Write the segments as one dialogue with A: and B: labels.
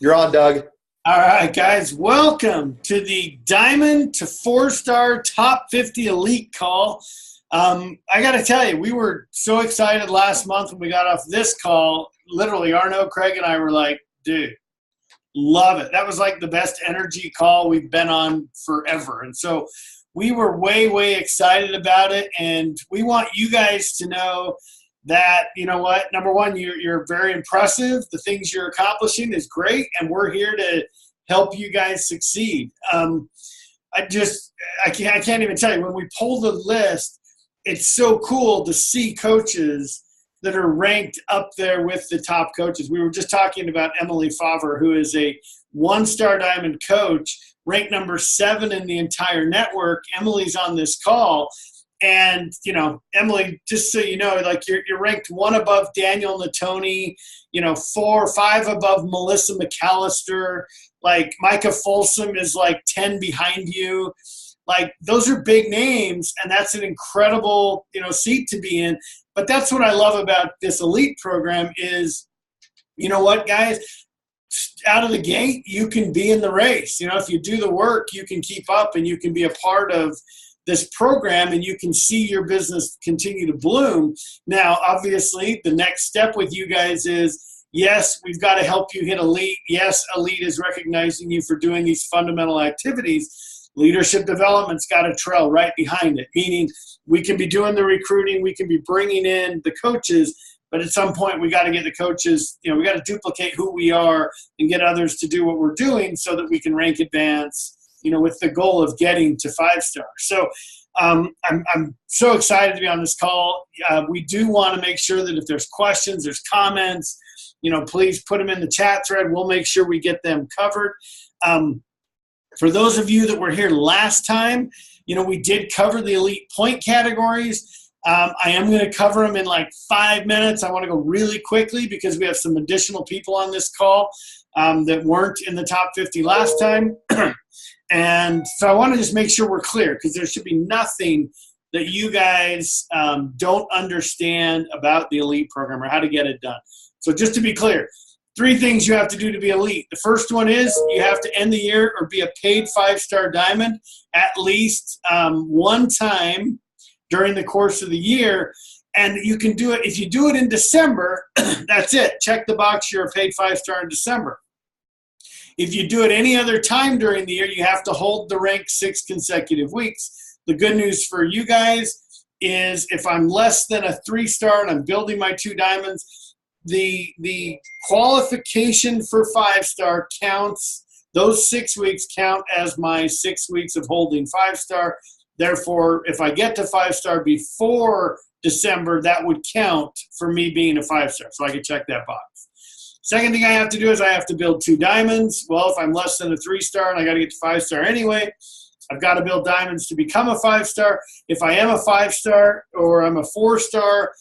A: You're on, Doug.
B: All right, guys, welcome to the Diamond to 4-Star Top 50 Elite Call. I got to tell you, we were so excited last month when we got off this call. Literally, Arno, Craig, and I were like, dude, love it. That was like the best energy call we've been on forever. And so we were way, way excited about it. And we want you guys to know that, you know what, number one, you're very impressive. The things you're accomplishing is great, and we're here to help you guys succeed. I can't even tell you, when we pull the list, it's so cool to see coaches that are ranked up there with the top coaches. We were just talking about Emily Favre, who is a 1-star diamond coach, ranked number 7 in the entire network. Emily's on this call. And, you know, Emily, just so you know, like you're ranked 1 above Daniel Natoni, 4 or 5 above Melissa McAllister. Like Micah Folsom is like 10 behind you. Like those are big names, and that's an incredible, seat to be in. But that's what I love about this elite program is, you know what, guys? Out of the gate, you can be in the race. If you do the work, you can keep up and you can be a part of this program, and you can see your business continue to bloom. Now, obviously, the next step with you guys is, yes, we've got to help you hit elite. Yes, elite is recognizing you for doing these fundamental activities. Leadership development's got to trail right behind it, meaning we can be doing the recruiting, we can be bringing in the coaches, but at some point we got to get the coaches, we got to duplicate who we are and get others to do what we're doing so that we can rank advance, with the goal of getting to 5-star. So I'm so excited to be on this call. We do want to make sure that if there's questions, there's comments, please put them in the chat thread. We'll make sure we get them covered. For those of you that were here last time, we did cover the elite point categories. I am going to cover them in like 5 minutes. I want to go really quickly because we have some additional people on this call that weren't in the top 50 last time. And so I want to just make sure we're clear, because there should be nothing that you guys don't understand about the elite program or how to get it done. So just to be clear, 3 things you have to do to be elite. The first one is you have to end the year or be a paid 5-star diamond at least one time during the course of the year. And you can do it. If you do it in December, that's it. Check the box, you're a paid 5-star in December. If you do it any other time during the year, you have to hold the rank 6 consecutive weeks. The good news for you guys is if I'm less than a 3-star and I'm building my 2 diamonds, the qualification for 5-star counts. Those 6 weeks count as my 6 weeks of holding 5-star. Therefore, if I get to 5-star before December, that would count for me being a 5-star. So I can check that box. Second thing I have to do is I have to build 2 diamonds. Well, if I'm less than a 3-star and I got to get to 5-star anyway, I've got to build diamonds to become a 5-star. If I am a 5-star or I'm a 4-star,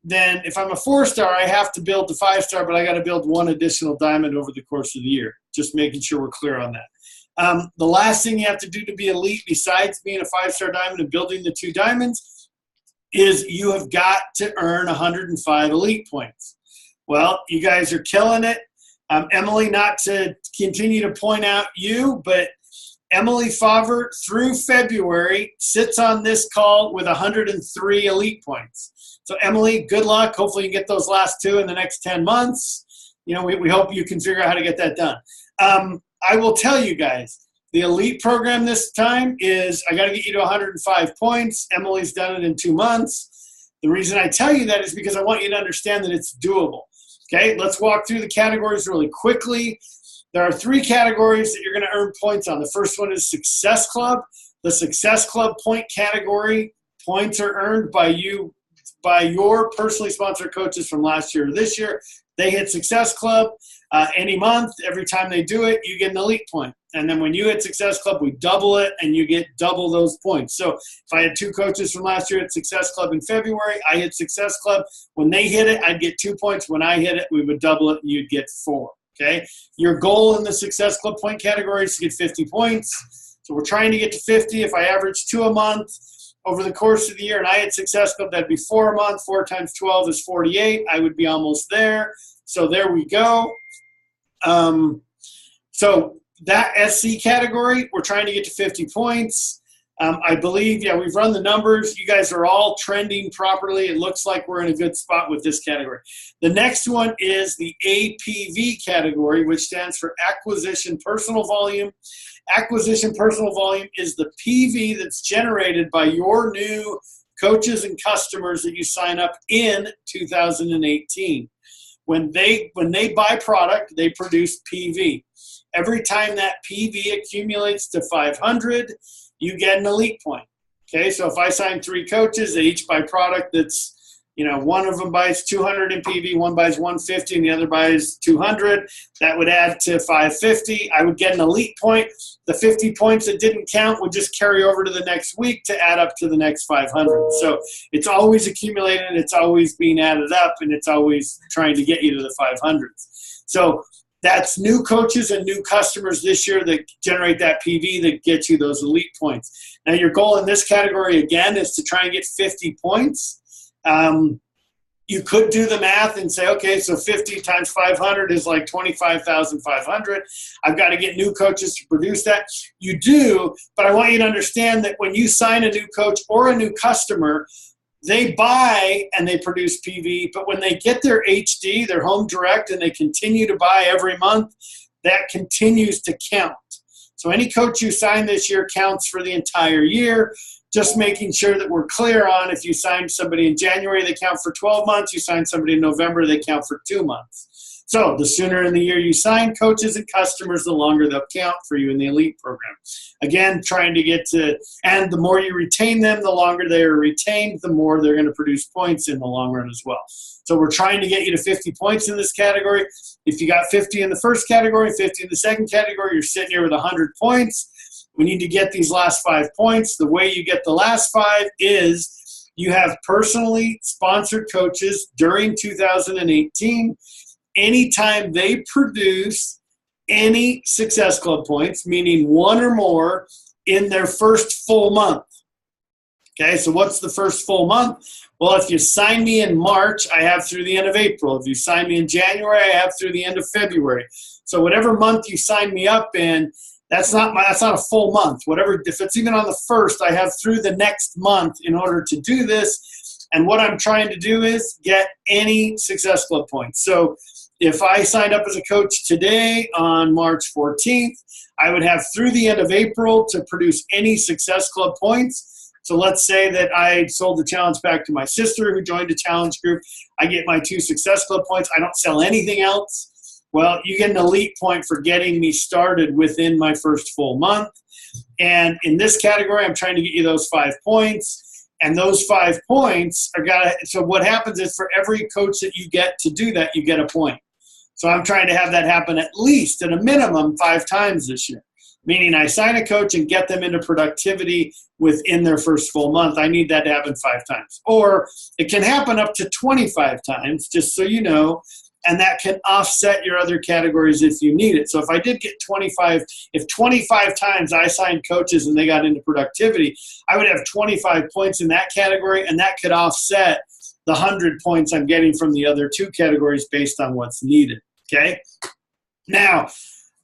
B: then if I'm a 4-star, I have to build the 5-star, but I got to build 1 additional diamond over the course of the year. Just making sure we're clear on that. The last thing you have to do to be elite, besides being a 5-star diamond and building the 2 diamonds, is you have got to earn 105 elite points. Well, you guys are killing it. Emily, not to continue to point out you, but Emily Favre through February sits on this call with 103 elite points. So, Emily, good luck. Hopefully you get those last 2 in the next 10 months. We hope you can figure out how to get that done. I will tell you guys, the elite program this time is I got to get you to 105 points. Emily's done it in 2 months. The reason I tell you that is because I want you to understand that it's doable. Okay, let's walk through the categories really quickly. There are 3 categories that you're going to earn points on. The first one is Success Club. The Success Club point category, points are earned by you, by your personally sponsored coaches from last year or this year. They hit Success Club any month. Every time they do it, you get an elite point. And then when you hit Success Club, we double it, and you get double those points. So if I had 2 coaches from last year at Success Club in February, I hit Success Club. When they hit it, I'd get 2 points. When I hit it, we would double it, and you'd get 4. Okay? Your goal in the Success Club point category is to get 50 points. So we're trying to get to 50. If I average 2 a month over the course of the year and I hit Success Club, that'd be 4 a month. 4 times 12 is 48. I would be almost there. So there we go. So that SC category, we're trying to get to 50 points. I believe, yeah, we've run the numbers. You guys are all trending properly. It looks like we're in a good spot with this category. The next one is the APV category, which stands for Acquisition Personal Volume. Acquisition Personal Volume is the PV that's generated by your new coaches and customers that you sign up in 2018. When they buy product, they produce PV. Every time that PV accumulates to 500, you get an elite point. Okay, so if I sign 3 coaches, they each buy product that's, one of them buys 200 in PV, one buys 150, and the other buys 200. That would add to 550. I would get an elite point. The 50 points that didn't count would just carry over to the next week to add up to the next 500. So it's always accumulating, it's always being added up, and it's always trying to get you to the 500s. So that's new coaches and new customers this year that generate that PV that gets you those elite points. Now, your goal in this category, again, is to try and get 50 points. You could do the math and say, okay, so 50 times 500 is like 25,500. I've got to get new coaches to produce that. You do, but I want you to understand that when you sign a new coach or a new customer, they buy and they produce PV, but when they get their HD, their home direct, and they continue to buy every month, that continues to count. So any coach you sign this year counts for the entire year. Just making sure that we're clear on, if you sign somebody in January, they count for 12 months. You sign somebody in November, they count for 2 months. So the sooner in the year you sign coaches and customers, the longer they'll count for you in the elite program. Again, trying to get to, and the more you retain them, the longer they are retained, the more they're going to produce points in the long run as well. So we're trying to get you to 50 points in this category. If you got 50 in the first category, 50 in the second category, you're sitting here with 100 points. We need to get these last 5 points. The way you get the last 5 is you have personally sponsored coaches during 2018. Anytime they produce any Success Club points, meaning 1 or more, in their first full month. Okay, so what's the first full month? Well, if you sign me in March, I have through the end of April. If you sign me in January, I have through the end of February. So whatever month you sign me up in, that's not a full month. Whatever, if it's even on the first, I have through the next month in order to do this. And what I'm trying to do is get any Success Club points. So if I signed up as a coach today on March 14th, I would have through the end of April to produce any Success Club points. So let's say that I sold the challenge pack to my sister who joined a challenge group. I get my 2 Success Club points. I don't sell anything else. Well, you get an elite point for getting me started within my first full month. And in this category, I'm trying to get you those 5 points. And those 5 points are so what happens is for every coach that you get to do that, you get a point. So I'm trying to have that happen at least, at a minimum, 5 times this year. Meaning I sign a coach and get them into productivity within their first full month. I need that to happen 5 times. Or it can happen up to 25 times, just so you know. And that can offset your other categories if you need it. So if I did get 25, if 25 times I signed coaches and they got into productivity, I would have 25 points in that category, and that could offset the 100 points I'm getting from the other 2 categories based on what's needed, okay? Now,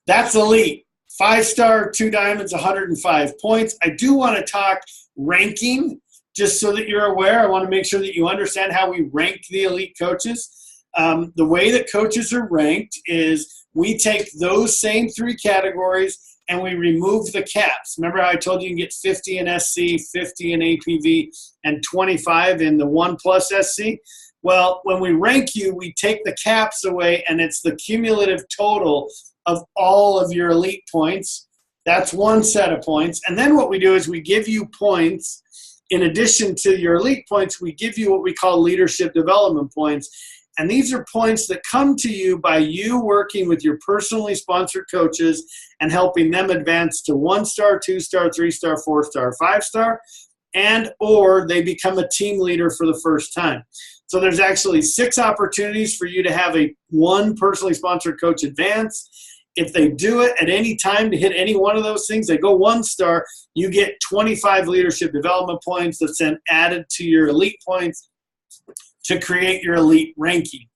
B: that's elite. 5-star, 2 diamonds, 105 points. I do want to talk ranking, just so that you're aware. I want to make sure that you understand how we rank the elite coaches. The way that coaches are ranked is we take those same 3 categories and we remove the caps. Remember how I told you can get 50 in SC, 50 in APV, and 25 in the 1+ SC? Well, when we rank you, we take the caps away, and it's the cumulative total of all of your elite points. That's 1 set of points. And then what we do is we give you points. In addition to your elite points, we give you what we call leadership development points. And these are points that come to you by you working with your personally sponsored coaches and helping them advance to 1-star, 2-star, 3-star, 4-star, 5-star, and or they become a team leader for the first time. So there's actually 6 opportunities for you to have one personally sponsored coach advance. If they do it at any time to hit any one of those things, they go 1-star, you get 25 leadership development points that's then added to your elite points to create your elite ranking,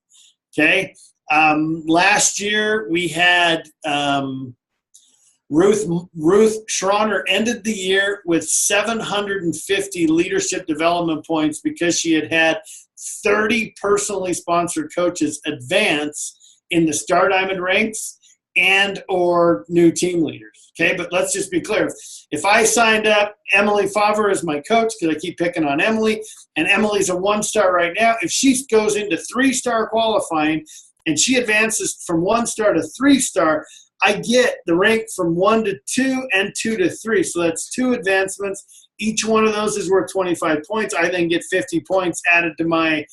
B: okay? Last year we had Ruth Schroner ended the year with 750 leadership development points because she had 30 personally sponsored coaches advance in the Star Diamond ranks and or new team leaders. Okay, but let's just be clear. If I signed up Emily Favre as my coach, because I keep picking on Emily, and Emily's a 1-star right now, if she goes into 3-star qualifying and she advances from 1-star to 3-star, I get the rank from 1 to 2 and 2 to 3. So that's 2 advancements. Each one of those is worth 25 points. I then get 50 points added to my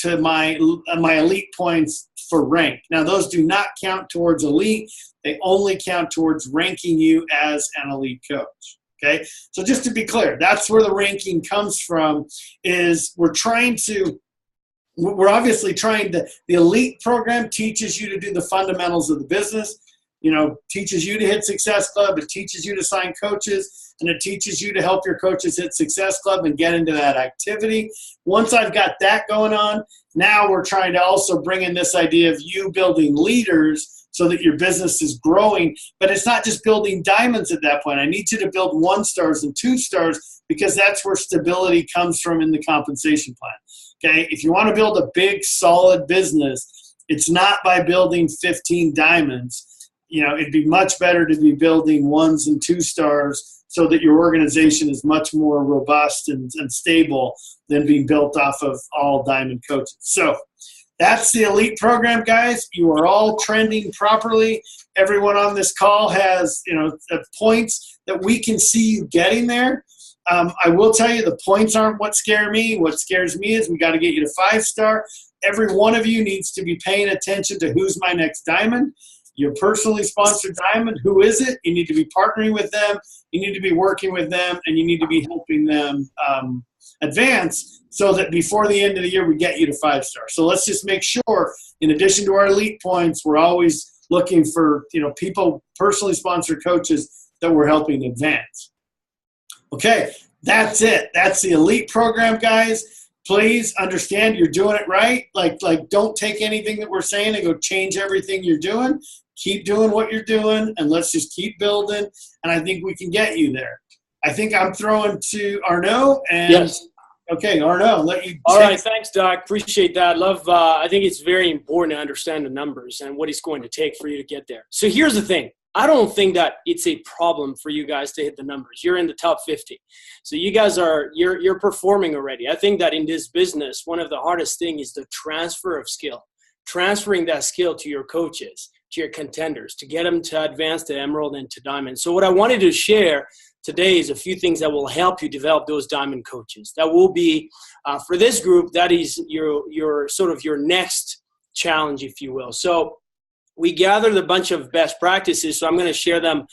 B: elite points for rank. Now, those do not count towards elite. They only count towards ranking you as an elite coach. Okay? So just to be clear, that's where the ranking comes from, is we're obviously trying to, the elite program teaches you to do the fundamentals of the business. You know, teaches you to hit Success Club. It teaches you to sign coaches, and it teaches you to help your coaches hit Success Club and get into that activity. Once I've got that going on, now we're trying to also bring in this idea of you building leaders so that your business is growing. But it's not just building diamonds at that point. I need you to build 1-stars and 2-stars, because that's where stability comes from in the compensation plan. Okay, if you want to build a big, solid business, it's not by building 15 diamonds. You know, it'd be much better to be building 1s and 2-stars so that your organization is much more robust and stable than being built off of all diamond coaches. So that's the elite program, guys. You are all trending properly. Everyone on this call has, points that we can see you getting there. I will tell you, the points aren't what scare me. What scares me is we got to get you to 5-star. Every one of you needs to be paying attention to who's my next diamond. Your personally sponsored diamond, who is it? You need to be partnering with them. You need to be working with them, and you need to be helping them advance so that before the end of the year, we get you to 5-star. So let's just make sure, in addition to our elite points, we're always looking for, people, personally sponsored coaches that we're helping advance. Okay, that's it. That's the elite program, guys. Please understand you're doing it right. Like don't take anything that we're saying and go change everything you're doing. Keep doing what you're doing, and let's just keep building, and I think we can get you there. I think I'm throwing to Arnaud. And
A: yes.
B: Okay, Arnaud, let you.
A: All right, thanks, Doc. Appreciate that. I think it's very important to understand the numbers and what it's going to take for you to get there. So here's the thing. I don't think that it's a problem for you guys to hit the numbers. You're in the top 50. So you guys you're performing already. I think that in this business, one of the hardest things is the transfer of skill, transferring that skill to your coaches, to your contenders, to get them to advance to Emerald and to Diamond. So what I wanted to share today is a few things that will help you develop those Diamond coaches. That will be, for this group, that is your sort of your next challenge, if you will. So we gathered a bunch of best practices, so I'm going to share them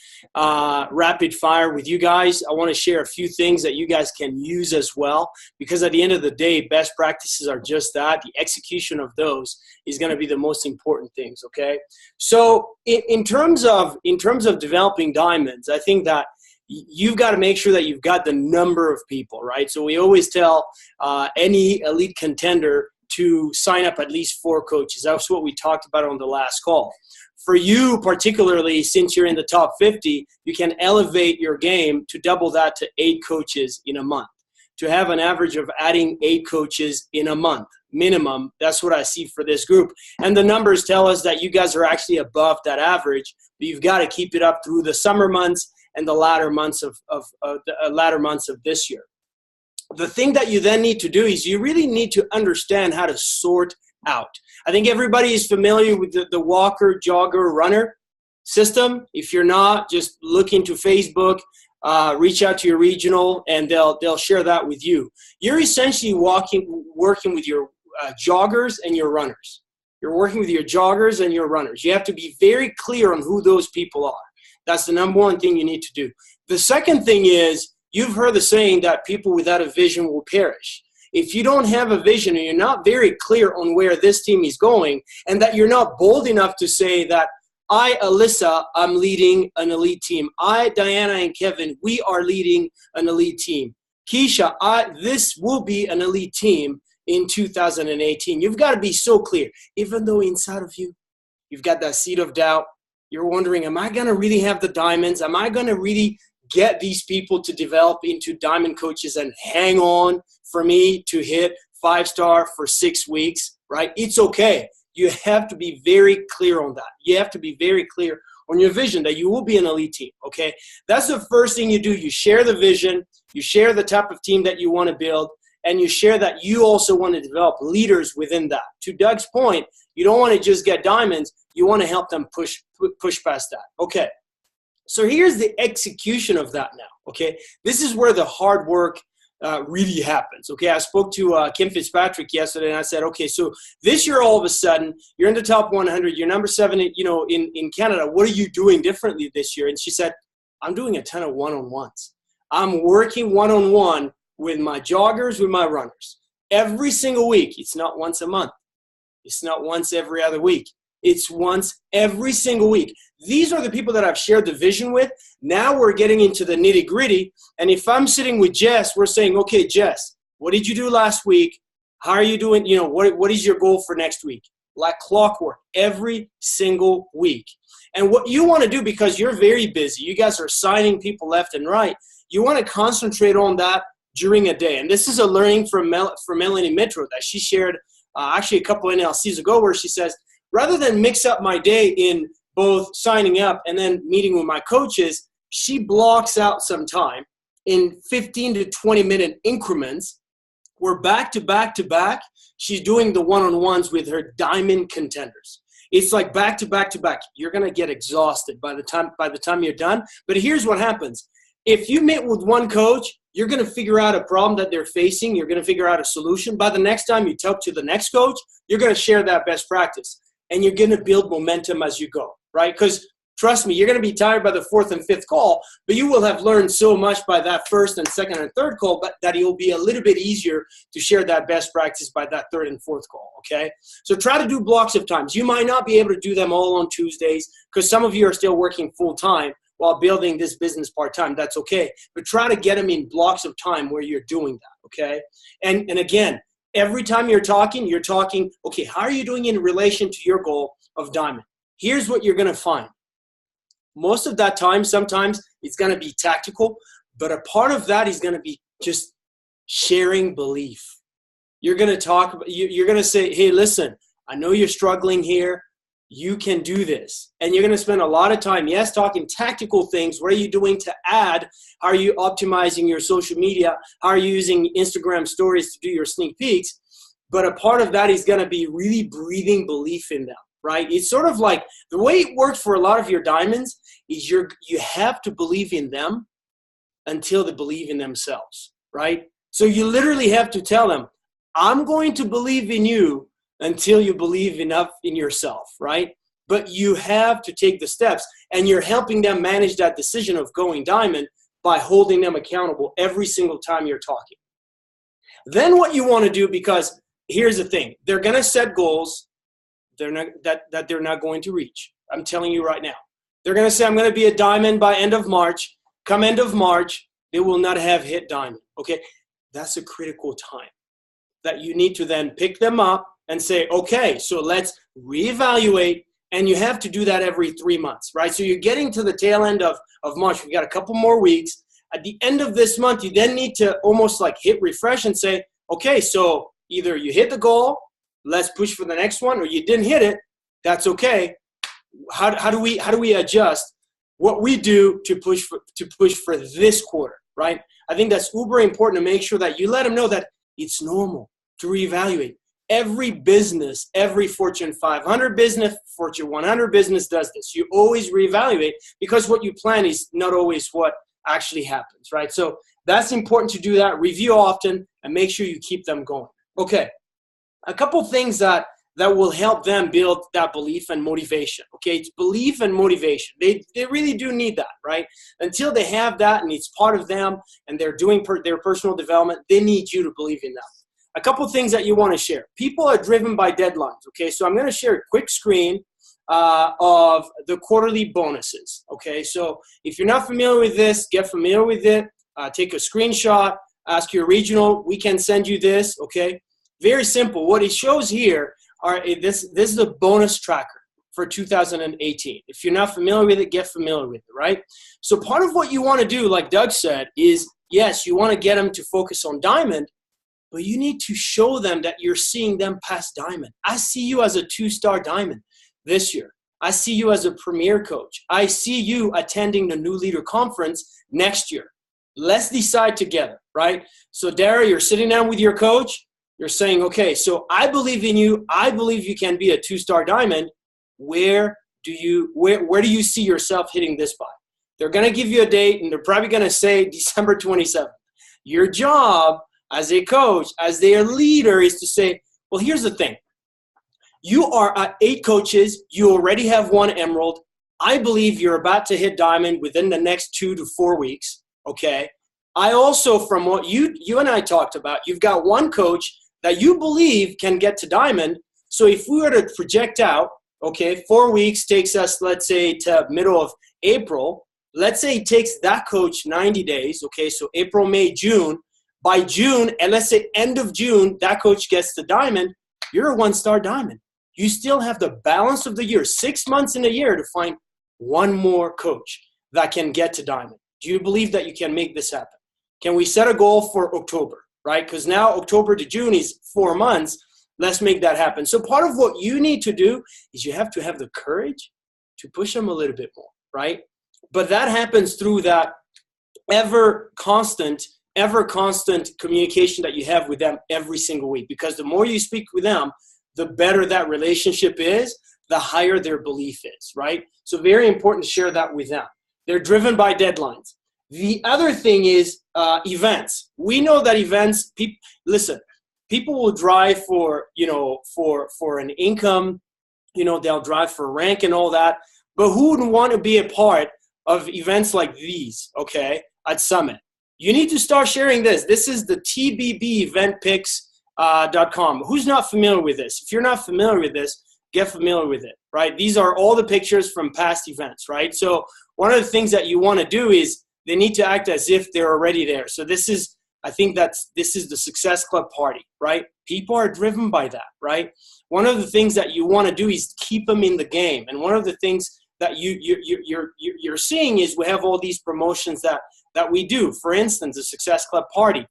A: rapid fire with you guys. I want to share a few things that you guys can use as well, because at the end of the day, best practices are just that. The execution of those is going to be the most important things, okay? So in terms of developing diamonds, I think that you've got to make sure that you've got the number of people, right? So we always tell any elite contender to sign up at least 4 coaches. That's what we talked about on the last call. For you, particularly, since you're in the top 50, you can elevate your game to double that to 8 coaches in a month. To have an average of adding 8 coaches in a month, minimum, that's what I see for this group. And the numbers tell us that you guys are actually above that average, but you've got to keep it up through the summer months and the latter months of this year. The thing that you then need to do is you really need to understand how to sort out. I think everybody is familiar with the walker, jogger, runner system. If you're not, just look into Facebook, reach out to your regional, and they'll share that with you. You're essentially working with your joggers and your runners. You're working with your joggers and your runners. You have to be very clear on who those people are. That's the number one thing you need to do. The second thing is, you've heard the saying that people without a vision will perish. If you don't have a vision and you're not very clear on where this team is going, and that you're not bold enough to say that I, Alyssa, I'm leading an elite team. I, Diana and Kevin, we are leading an elite team. Keisha, this will be an elite team in 2018. You've got to be so clear. Even though inside of you, you've got that seed of doubt, You're wondering, am I going to really have the diamonds? Am I going to really get these people to develop into diamond coaches and hang on for me to hit 5-star for 6 weeks, right? It's okay. You have to be very clear on that. You have to be very clear on your vision that you will be an elite team, okay? That's the first thing you do. You share the vision, you share the type of team that you want to build, and you share that you also want to develop leaders within that. To Doug's point, you don't want to just get diamonds. You want to help them push past that. Okay, so here's the execution of that now, okay? This is where the hard work really happens, okay? I spoke to Kim Fitzpatrick yesterday, and I said, okay, so this year all of a sudden, you're in the top 100, you're number 7 in Canada. What are you doing differently this year? And she said, I'm doing a ton of one-on-ones. I'm working one-on-one with my joggers, with my runners. Every single week. It's not once a month. It's not once every other week. It's once every single week. These are the people that I've shared the vision with. Now we're getting into the nitty gritty. And if I'm sitting with Jess, we're saying, okay, Jess, what did you do last week? How are you doing? What is your goal for next week? Like clockwork, every single week. And what you want to do, because you're very busy, you guys are signing people left and right, you want to concentrate on that during a day. And this is a learning from Melanie Mitro that she shared actually a couple of NLCs ago, where she says, rather than mix up my day in both signing up and then meeting with my coaches, she blocks out some time in 15 to 20 minute increments. We're back to back to back. She's doing the one-on-ones with her diamond contenders. It's like back to back to back. You're going to get exhausted by the time you're done. But here's what happens. If you meet with one coach, you're going to figure out a problem that they're facing. You're going to figure out a solution. By the next time you talk to the next coach, you're going to share that best practice. And you're going to build momentum as you go, right? Because trust me, you're going to be tired by the 4th and 5th call, but you will have learned so much by that 1st and 2nd and 3rd call, but that it will be a little bit easier to share that best practice by that 3rd and 4th call, okay? So try to do blocks of times. You might not be able to do them all on Tuesdays because some of you are still working full-time while building this business part-time. That's okay. But try to get them in blocks of time where you're doing that, okay? And again, every time you're talking, okay, how are you doing in relation to your goal of diamond? Here's what you're going to find. Most of that time, sometimes it's going to be tactical, but a part of that is going to be just sharing belief. You're going to say, hey, listen, I know you're struggling here. You can do this. And you're going to spend a lot of time, yes, talking tactical things. What are you doing to add? How are you optimizing your social media? How are you using Instagram stories to do your sneak peeks? But a part of that is going to be really breathing belief in them, right? It's sort of like the way it works for a lot of your diamonds is you have to believe in them until they believe in themselves, right? So you literally have to tell them, I'm going to believe in you until you believe enough in yourself, right? But you have to take the steps, and you're helping them manage that decision of going diamond by holding them accountable every single time you're talking. Then what you want to do, because here's the thing, they're going to set goals that they're not going to reach. I'm telling you right now. They're going to say, I'm going to be a diamond by end of March. Come end of March, they will not have hit diamond, okay? That's a critical time that you need to then pick them up and say, okay, so let's reevaluate, and you have to do that every 3 months, right? So you're getting to the tail end of March. We've got a couple more weeks. At the end of this month, you then need to almost like hit refresh and say, okay, so either you hit the goal, let's push for the next one, or you didn't hit it, that's okay. How do we adjust what we do to push for this quarter, right? I think that's uber important to make sure that you let them know that it's normal to reevaluate. Every business, every Fortune 500 business, Fortune 100 business does this. You always reevaluate because what you plan is not always what actually happens, right? So that's important to do that. Review often and make sure you keep them going. Okay, a couple things that will help them build that belief and motivation. Okay, it's belief and motivation. They really do need that, right? Until they have that and it's part of them and they're doing their personal development, they need you to believe in them. A couple things that you want to share. People are driven by deadlines, okay? So I'm going to share a quick screen of the quarterly bonuses, okay? So if you're not familiar with this, get familiar with it. Take a screenshot, ask your regional. We can send you this, okay? Very simple. What it shows here this is a bonus tracker, for 2018. If you're not familiar with it, get familiar with it, right? So part of what you want to do, like Doug said, is yes, you want to get them to focus on diamond, but you need to show them that you're seeing them past diamond. I see you as a 2-star diamond this year. I see you as a premier coach. I see you attending the New Leader Conference next year. Let's decide together, right? So Dara, you're sitting down with your coach. You're saying, okay, so I believe in you. I believe you can be a 2-star diamond. Where do you see yourself hitting this by? They're going to give you a date, and they're probably going to say December 27th. Your job as a coach, as their leader, is to say, well, here's the thing. You are at 8 coaches. You already have 1 emerald. I believe you're about to hit diamond within the next 2 to 4 weeks, okay? I also, from what you and I talked about, you've got 1 coach that you believe can get to diamond. So if we were to project out, okay, 4 weeks takes us, let's say, to middle of April. Let's say it takes that coach 90 days, okay, so April, May, June. By June, and let's say end of June, that coach gets the diamond, you're a 1-star diamond. You still have the balance of the year, 6 months in a year, to find 1 more coach that can get to diamond. Do you believe that you can make this happen? Can we set a goal for October, right? Because now October to June is 4 months. Let's make that happen. So part of what you need to do is you have to have the courage to push them a little bit more, right? But that happens through that ever constant communication that you have with them every single week. Because the more you speak with them, the better that relationship is, the higher their belief is, right? So very important to share that with them. They're driven by deadlines. The other thing is events. We know that events, people will drive for an income, they'll drive for rank and all that, but who wouldn't want to be a part of events like these, okay, at Summit? You need to start sharing this. This is the tbbeventpics.com. Who's not familiar with this? If you're not familiar with this, get familiar with it, right? These are all the pictures from past events, right? So one of the things that you want to do is they need to act as if they're already there. So this is the Success Club party, right? People are driven by that, right? One of the things that you want to do is keep them in the game. And one of the things that you're seeing is we have all these promotions that we do. For instance, the Success Club party.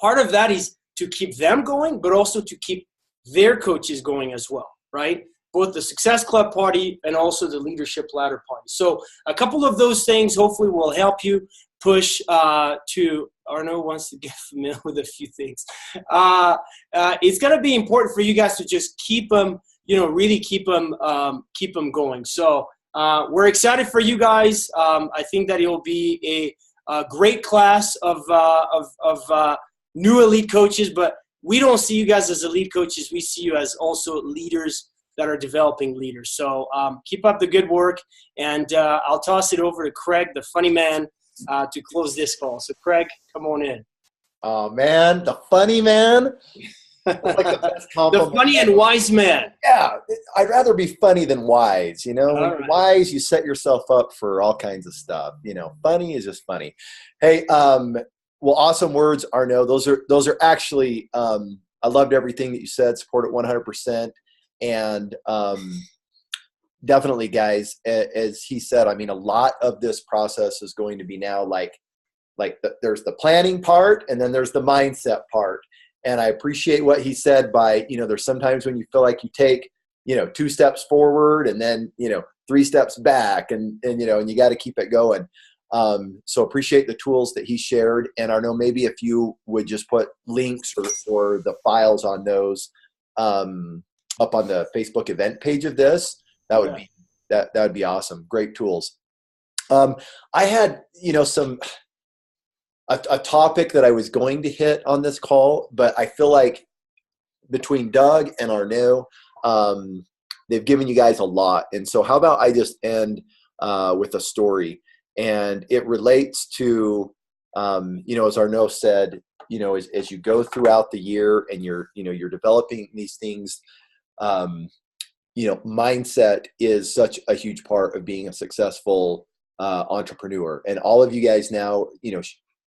A: Part of that is to keep them going, but also to keep their coaches going as well, right? Both the Success Club party and also the Leadership Ladder party. So a couple of those things hopefully will help you push to Arno wants to get familiar with a few things. It's going to be important for you guys to just keep them, really keep them going. So we're excited for you guys. I think that it will be a great class of new elite coaches, but we don't see you guys as elite coaches. We see you as also leaders that are developing leaders. So keep up the good work, and I'll toss it over to Craig, the funny man, to close this call. So Craig, come on in.
C: Oh man, the funny man. That's like the best compliment.
A: The funny and wise man.
C: Yeah, I'd rather be funny than wise. When you're wise, you set yourself up for all kinds of stuff. Funny is just funny. Hey, well, awesome words, Arno. Those are actually. I loved everything that you said. Support it 100%, and definitely, guys. As he said, I mean, a lot of this process is going to be now there's the planning part, and then there's the mindset part. And I appreciate what he said by, there's sometimes when you feel like you take, 2 steps forward and then, 3 steps back and you got to keep it going. So appreciate the tools that he shared. And I know maybe if you would just put links or the files on those up on the Facebook event page of this, that would be awesome. Great tools. I had, a topic that I was going to hit on this call, but I feel like between Doug and Arno, they've given you guys a lot. And so how about I just end with a story, and it relates to, as Arno said, as you go throughout the year and you're developing these things, mindset is such a huge part of being a successful entrepreneur. And all of you guys now,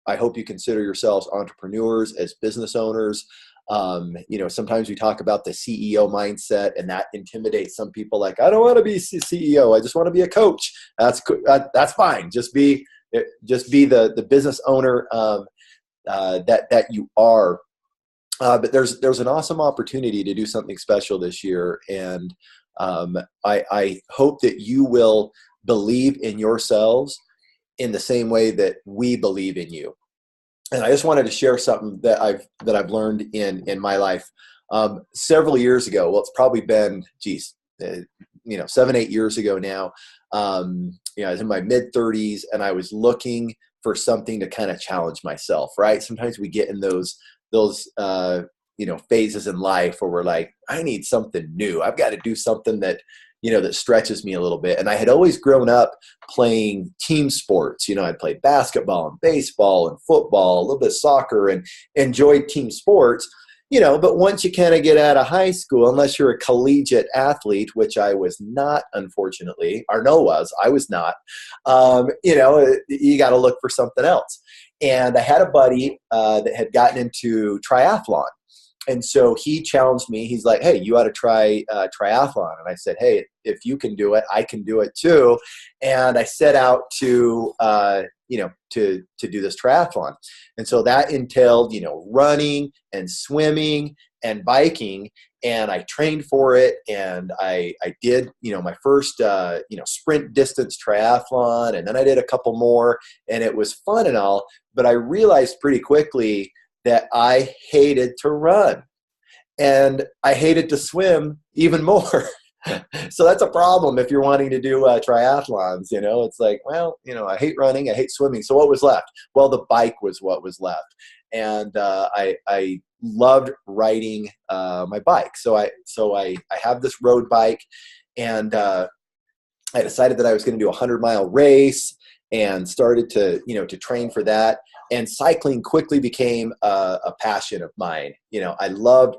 C: I hope you consider yourselves entrepreneurs, as business owners. Sometimes we talk about the CEO mindset, and that intimidates some people. Like, I don't want to be CEO. I just want to be a coach. That's fine. Just be the business owner that you are. But there's an awesome opportunity to do something special this year, and I hope that you will believe in yourselves in the same way that we believe in you. And I just wanted to share something that I've learned in my life. Several years ago, well, it's probably been 7-8 years ago now. I was in my mid 30s, and I was looking for something to kind of challenge myself. Right? Sometimes we get in those phases in life where we're like, I need something new. I've got to do something that stretches me a little bit. And I had always grown up playing team sports. I played basketball and baseball and football, a little bit of soccer, and enjoyed team sports. But once you kind of get out of high school, unless you're a collegiate athlete, which I was not, unfortunately, Arnaud was, I was not, you got to look for something else. And I had a buddy that had gotten into triathlon. And so he challenged me. He's like, hey, you ought to try triathlon. And I said, hey, if you can do it, I can do it too. And I set out to do this triathlon. And so that entailed, running and swimming and biking. And I trained for it. And I did, my first, sprint distance triathlon. And then I did a couple more, and it was fun and all. But I realized pretty quickly that I hated to run, and I hated to swim even more. So that's a problem if you're wanting to do triathlons. It's like, well, I hate running, I hate swimming. So what was left? Well, the bike was what was left. And I loved riding my bike. So I have this road bike, and I decided that I was going to do a 100-mile race, and started to train for that. And cycling quickly became a passion of mine. I loved,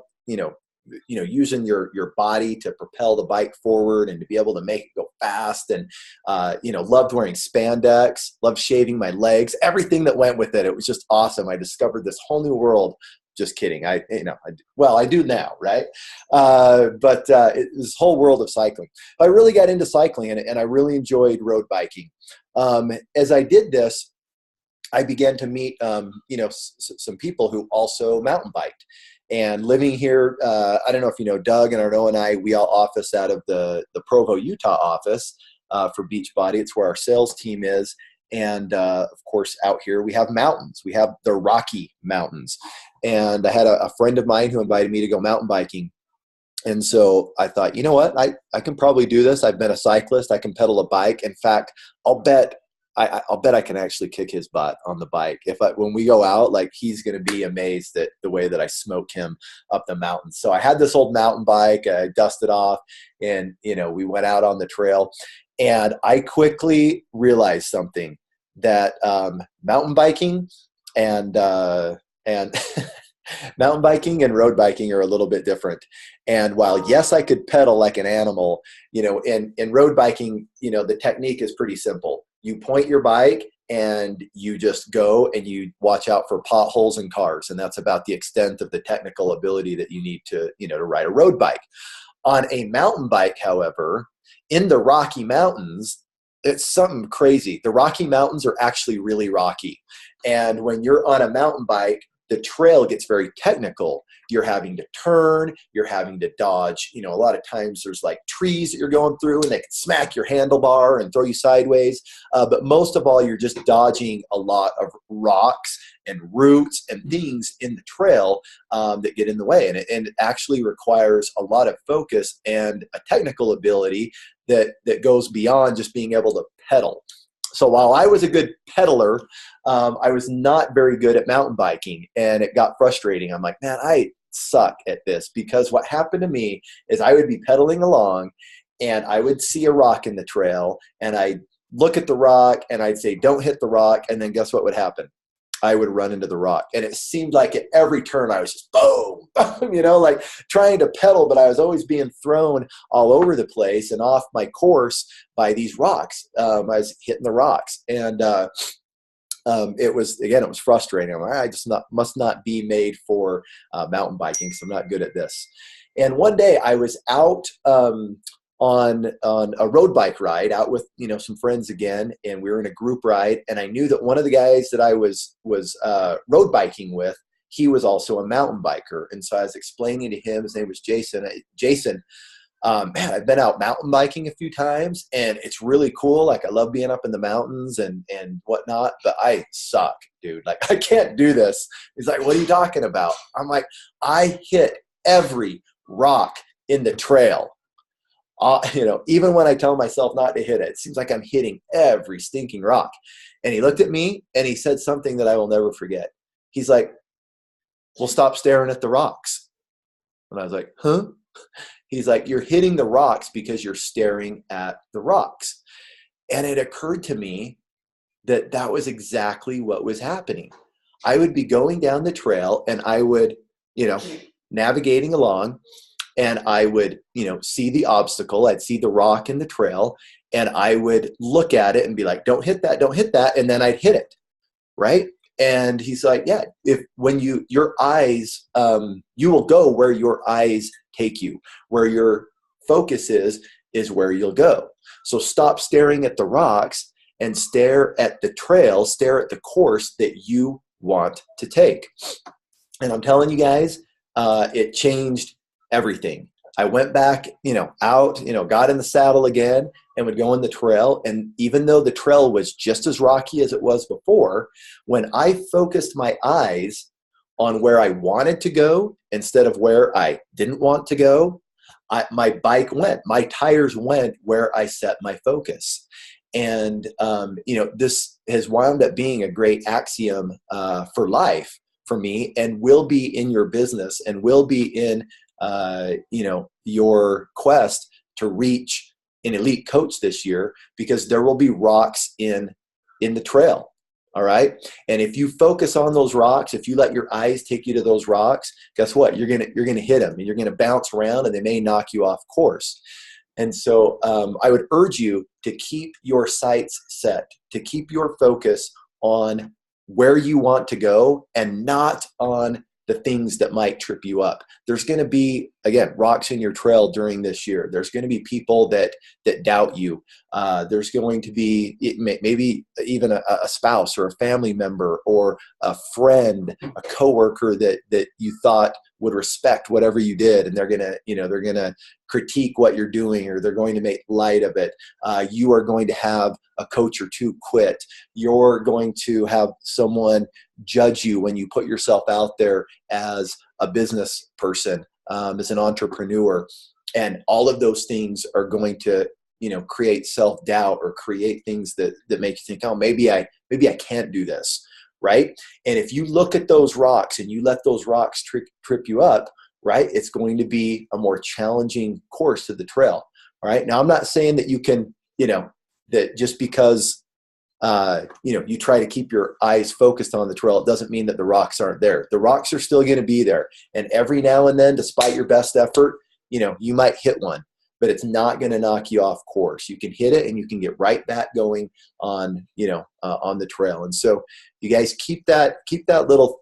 C: using your body to propel the bike forward and to be able to make it go fast. And, loved wearing spandex, loved shaving my legs, everything that went with it. It was just awesome. I discovered this whole new world. Just kidding. I do now, right? But this whole world of cycling. I really got into cycling, and I really enjoyed road biking. As I did this, I began to meet, some people who also mountain biked. And living here, I don't know if you know Doug and Arnaud and I, we all office out of the Provo, Utah office for Beachbody. It's where our sales team is. And of course, out here we have mountains. We have the Rocky Mountains. And I had a friend of mine who invited me to go mountain biking. And so I thought, you know what, I can probably do this. I've been a cyclist. I can pedal a bike. In fact, I'll bet I can actually kick his butt on the bike. When we go out, like, he's going to be amazed at the way that I smoke him up the mountain. So I had this old mountain bike. I dusted off, and we went out on the trail. And I quickly realized something, that mountain biking and mountain biking and road biking are a little bit different. And while, yes, I could pedal like an animal, in road biking, the technique is pretty simple. You point your bike and you just go, and you watch out for potholes and cars. And that's about the extent of the technical ability that you need to ride a road bike. On a mountain bike, however, in the Rocky Mountains, it's something crazy. The Rocky Mountains are actually really rocky. And when you're on a mountain bike, the trail gets very technical. You're having to turn, you're having to dodge. A lot of times there's like trees that you're going through, and they can smack your handlebar and throw you sideways. But most of all, you're just dodging a lot of rocks and roots and things in the trail that get in the way. And it actually requires a lot of focus and a technical ability that goes beyond just being able to pedal. So while I was a good pedaler, I was not very good at mountain biking, and it got frustrating. I'm like, man, I suck at this, because what happened to me is I would be pedaling along, and I would see a rock in the trail, and I'd look at the rock, and I'd say, don't hit the rock. And then guess what would happen? I would run into the rock. And it seemed like at every turn I was just boom, boom, like trying to pedal, but I was always being thrown all over the place and off my course by these rocks. I was hitting the rocks. And it was frustrating. I'm like, must not be made for mountain biking, because I'm not good at this. And one day I was out on a road bike ride out with, some friends again, and we were in a group ride, and I knew that one of the guys that I was road biking with, he was also a mountain biker. And so I was explaining to him, his name was Jason. Jason, man, I've been out mountain biking a few times, and it's really cool. Like, I love being up in the mountains and whatnot, but I suck, dude. Like, I can't do this. He's like, what are you talking about? I'm like, I hit every rock in the trail. Even when I tell myself not to hit it, it seems like I'm hitting every stinking rock. And he looked at me and he said something that I will never forget. He's like, well, stop staring at the rocks. And I was like, huh? He's like, you're hitting the rocks because you're staring at the rocks. And it occurred to me that that was exactly what was happening. I would be going down the trail, and I would, navigating along, and I would, see the obstacle. I'd see the rock in the trail, and I would look at it and be like, don't hit that. And then I'd hit it. Right. And he's like, yeah, when your eyes, you will go where your eyes take you, where your focus is where you'll go. So stop staring at the rocks and stare at the trail, stare at the course that you want to take. And I'm telling you guys, it changed everything. I went back, out, got in the saddle again and would go on the trail. And even though the trail was just as rocky as it was before, when I focused my eyes on where I wanted to go instead of where I didn't want to go, my tires went where I set my focus. And, this has wound up being a great axiom for life for me, and will be in your business, and will be in your quest to reach an elite coach this year, because there will be rocks in the trail. All right. And if you focus on those rocks, if you let your eyes take you to those rocks, guess what? You're going to hit them, and you're going to bounce around, and they may knock you off course. And so I would urge you to keep your sights set, to keep your focus on where you want to go, and not on the things that might trip you up. There's going to be, again, rocks in your trail during this year. There's going to be people that doubt you. There's going to be maybe even a spouse or a family member or a friend, a coworker that you thought would respect whatever you did, and they're gonna critique what you're doing, or they're going to make light of it. You are going to have a coach or two quit. You're going to have someone judge you when you put yourself out there as a business person, as an entrepreneur, and all of those things are going to create self-doubt, or create things that make you think, oh, maybe I can't do this. Right. And if you look at those rocks and you let those rocks trip you up, right, it's going to be a more challenging course to the trail. All right. Now, I'm not saying that you can, that just because, you try to keep your eyes focused on the trail, it doesn't mean that the rocks aren't there. The rocks are still going to be there. And every now and then, despite your best effort, you might hit one, but it's not going to knock you off course. You can hit it, and you can get right back going on, on the trail. And so you guys keep that little,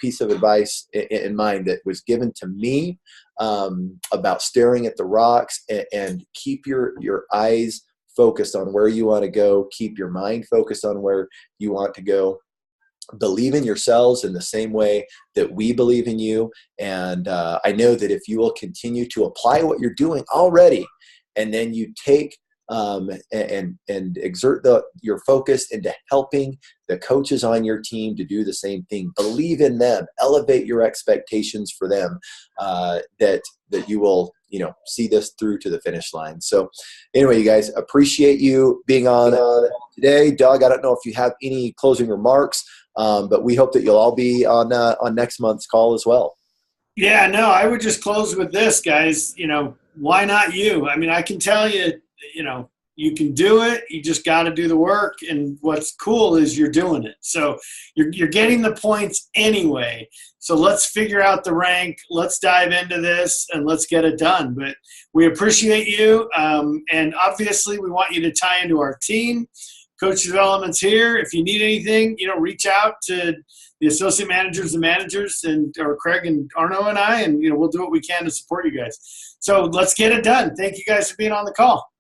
C: piece of advice in mind that was given to me about staring at the rocks, and keep your eyes focused on where you want to go. Keep your mind focused on where you want to go. Believe in yourselves in the same way that we believe in you. And I know that if you will continue to apply what you're doing already, and then you take and exert your focus into helping the coaches on your team to do the same thing, believe in them, elevate your expectations for them, that you will see this through to the finish line. So anyway, you guys, appreciate you being on today. Doug, I don't know if you have any closing remarks, but we hope that you'll all be on next month's call as well.
B: Yeah, no, I would just close with this, guys. Why not you? I mean, I can tell you, you can do it. You just got to do the work. And what's cool is you're doing it. So you're getting the points anyway. So let's figure out the rank. Let's dive into this and let's get it done. But we appreciate you. And obviously we want you to tie into our team. Coach development's here. If you need anything, reach out to the associate managers and managers, or Craig and Arno and I, and we'll do what we can to support you guys. So let's get it done. Thank you guys for being on the call.